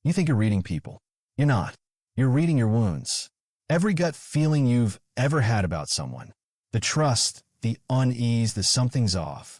You think you're reading people. You're not. You're reading your wounds. Every gut feeling you've ever had about someone. The trust, the unease, the something's off.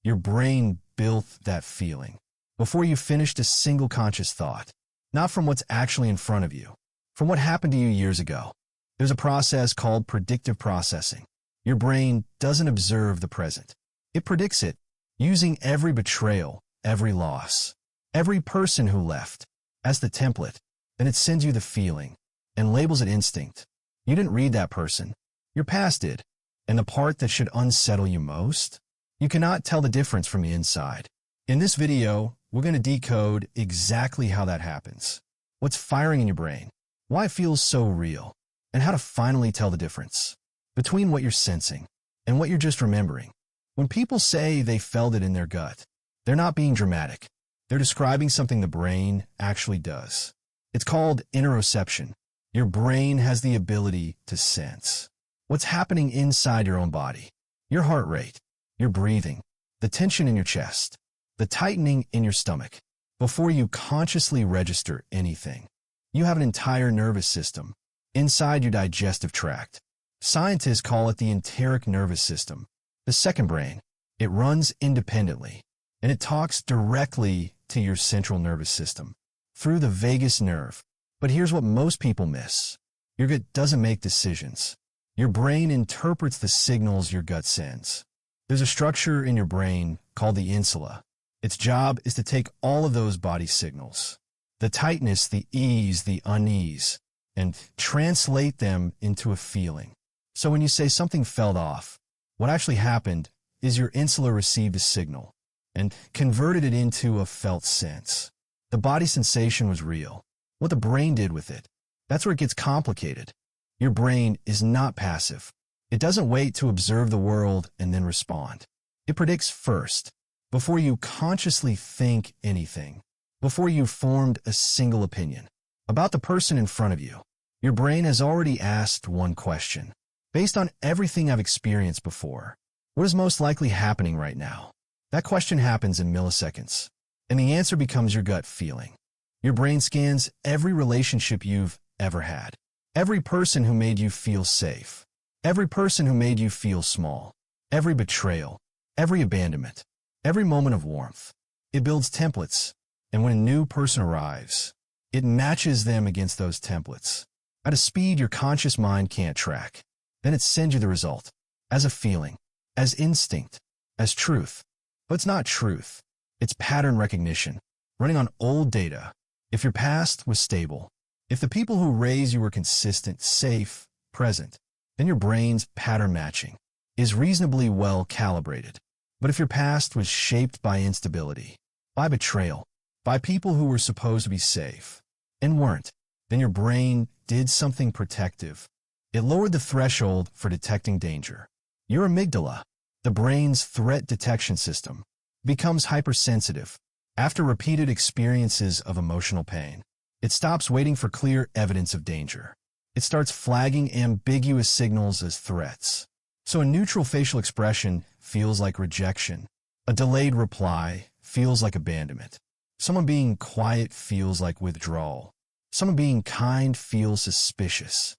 Your brain built that feeling before you finished a single conscious thought. Not from what's actually in front of you, from what happened to you years ago. There's a process called predictive processing. Your brain doesn't observe the present. It predicts it, using every betrayal, every loss, every person who left as the template. Then it sends you the feeling and labels it instinct. You didn't read that person. Your past did. And the part that should unsettle you most? You cannot tell the difference from the inside. In this video, we're going to decode exactly how that happens, what's firing in your brain, why it feels so real, and how to finally tell the difference between what you're sensing and what you're just remembering. When people say they felt it in their gut, they're not being dramatic. They're describing something the brain actually does. It's called interoception. Your brain has the ability to sense what's happening inside your own body. Your heart rate, your breathing, the tension in your chest, the tightening in your stomach. Before you consciously register anything, you have an entire nervous system inside your digestive tract. Scientists call it the enteric nervous system, the second brain. It runs independently, and it talks directly to your central nervous system through the vagus nerve. But here's what most people miss. Your gut doesn't make decisions. Your brain interprets the signals your gut sends. There's a structure in your brain called the insula. Its job is to take all of those body signals, the tightness, the ease, the unease, and translate them into a feeling. So when you say something felt off, what actually happened is your insula received a signal and converted it into a felt sense. The body sensation was real. What the brain did with it, that's where it gets complicated. Your brain is not passive. It doesn't wait to observe the world and then respond. It predicts first, before you consciously think anything, before you've formed a single opinion about the person in front of you. Your brain has already asked one question. Based on everything I've experienced before, what is most likely happening right now? That question happens in milliseconds, and the answer becomes your gut feeling. Your brain scans every relationship you've ever had, every person who made you feel safe, every person who made you feel small, every betrayal, every abandonment, every moment of warmth. It builds templates, and when a new person arrives, it matches them against those templates at a speed your conscious mind can't track. Then it sends you the result as a feeling, as instinct, as truth. But it's not truth. It's pattern recognition, running on old data. If your past was stable, if the people who raised you were consistent, safe, present, then your brain's pattern matching is reasonably well calibrated. But if your past was shaped by instability, by betrayal, by people who were supposed to be safe and weren't, then your brain did something protective. It lowered the threshold for detecting danger. Your amygdala, the brain's threat detection system, becomes hypersensitive. After repeated experiences of emotional pain, it stops waiting for clear evidence of danger. It starts flagging ambiguous signals as threats. So a neutral facial expression feels like rejection. A delayed reply feels like abandonment. Someone being quiet feels like withdrawal. Someone being kind feels suspicious.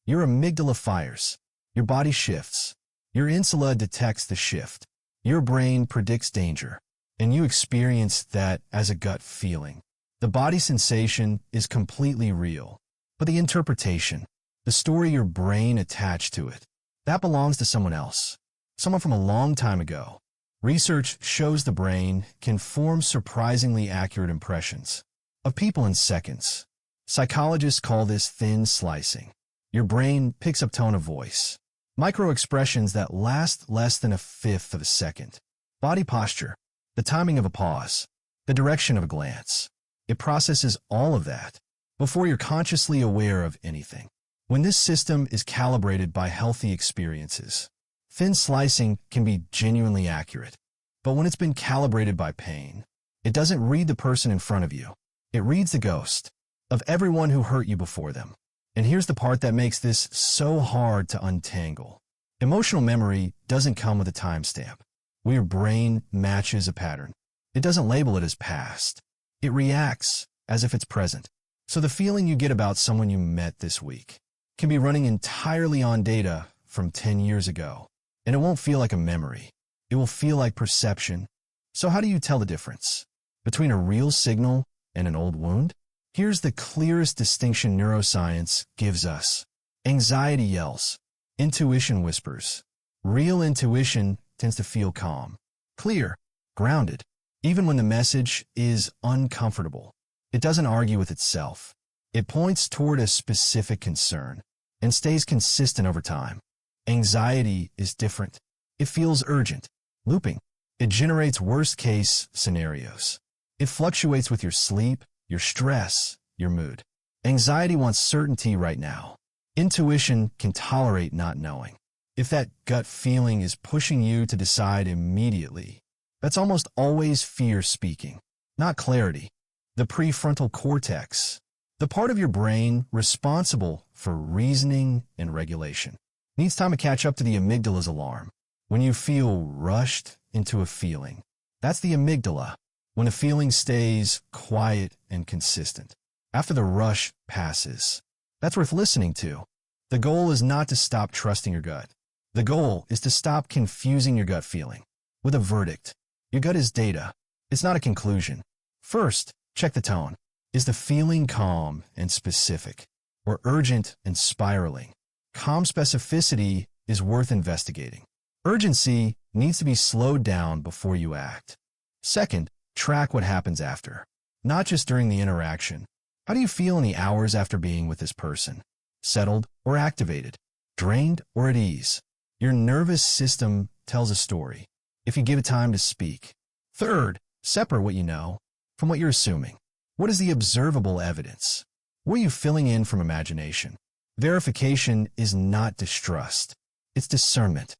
Your amygdala fires. Your body shifts. Your insula detects the shift. Your brain predicts danger, and you experience that as a gut feeling. The body sensation is completely real, but the interpretation, the story your brain attached to it, that belongs to someone else, someone from a long time ago. Research shows the brain can form surprisingly accurate impressions of people in seconds. Psychologists call this thin slicing. Your brain picks up tone of voice, micro-expressions that last less than a fifth of a second, body posture, the timing of a pause, the direction of a glance. It processes all of that before you're consciously aware of anything. When this system is calibrated by healthy experiences, thin slicing can be genuinely accurate. But when it's been calibrated by pain, it doesn't read the person in front of you. It reads the ghost of everyone who hurt you before them. And here's the part that makes this so hard to untangle. Emotional memory doesn't come with a timestamp. When your brain matches a pattern, it doesn't label it as past. It reacts as if it's present. So the feeling you get about someone you met this week can be running entirely on data from 10 years ago, and it won't feel like a memory. It will feel like perception. So how do you tell the difference between a real signal and an old wound? Here's the clearest distinction neuroscience gives us. Anxiety yells. Intuition whispers. Real intuition tends to feel calm, clear, grounded, even when the message is uncomfortable. It doesn't argue with itself. It points toward a specific concern and stays consistent over time. Anxiety is different. It feels urgent, looping. It generates worst-case scenarios. It fluctuates with your sleep, your stress, your mood. Anxiety wants certainty right now. Intuition can tolerate not knowing. If that gut feeling is pushing you to decide immediately, that's almost always fear speaking, not clarity. The prefrontal cortex, the part of your brain responsible for reasoning and regulation, needs time to catch up to the amygdala's alarm. When you feel rushed into a feeling, that's the amygdala. When a feeling stays quiet and consistent, after the rush passes, that's worth listening to. The goal is not to stop trusting your gut. The goal is to stop confusing your gut feeling with a verdict. Your gut is data. It's not a conclusion. First, check the tone. Is the feeling calm and specific, or urgent and spiraling? Calm specificity is worth investigating. Urgency needs to be slowed down before you act. Second, track what happens after, not just during the interaction. How do you feel in the hours after being with this person? Settled or activated? Drained or at ease? Your nervous system tells a story if you give it time to speak. Third, separate what you know from what you're assuming. What is the observable evidence? What are you filling in from imagination? Verification is not distrust. It's discernment.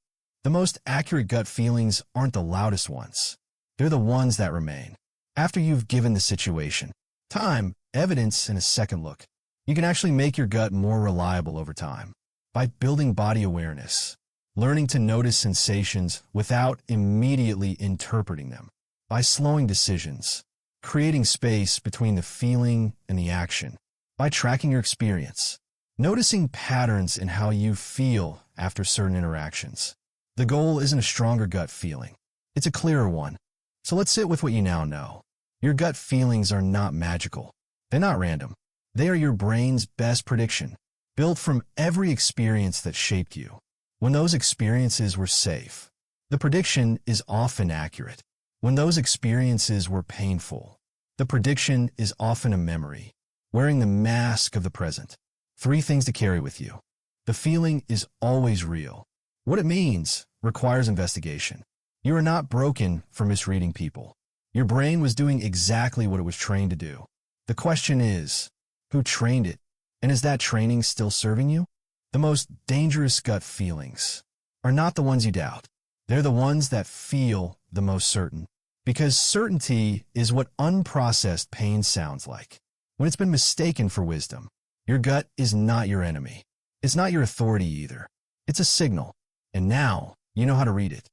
The most accurate gut feelings aren't the loudest ones. They're the ones that remain. After you've given the situation time, evidence, and a second look, you can actually make your gut more reliable over time by building body awareness, learning to notice sensations without immediately interpreting them, by slowing decisions, creating space between the feeling and the action, by tracking your experience, noticing patterns in how you feel after certain interactions. The goal isn't a stronger gut feeling. It's a clearer one. So let's sit with what you now know. Your gut feelings are not magical. They're not random. They are your brain's best prediction, built from every experience that shaped you. When those experiences were safe, the prediction is often accurate. When those experiences were painful, the prediction is often a memory, wearing the mask of the present. 3 things to carry with you. The feeling is always real. What it means requires investigation. You are not broken for misreading people. Your brain was doing exactly what it was trained to do. The question is, who trained it? And is that training still serving you? The most dangerous gut feelings are not the ones you doubt. They're the ones that feel the most certain. Because certainty is what unprocessed pain sounds like. When it's been mistaken for wisdom, your gut is not your enemy. It's not your authority either. It's a signal. And now you know how to read it.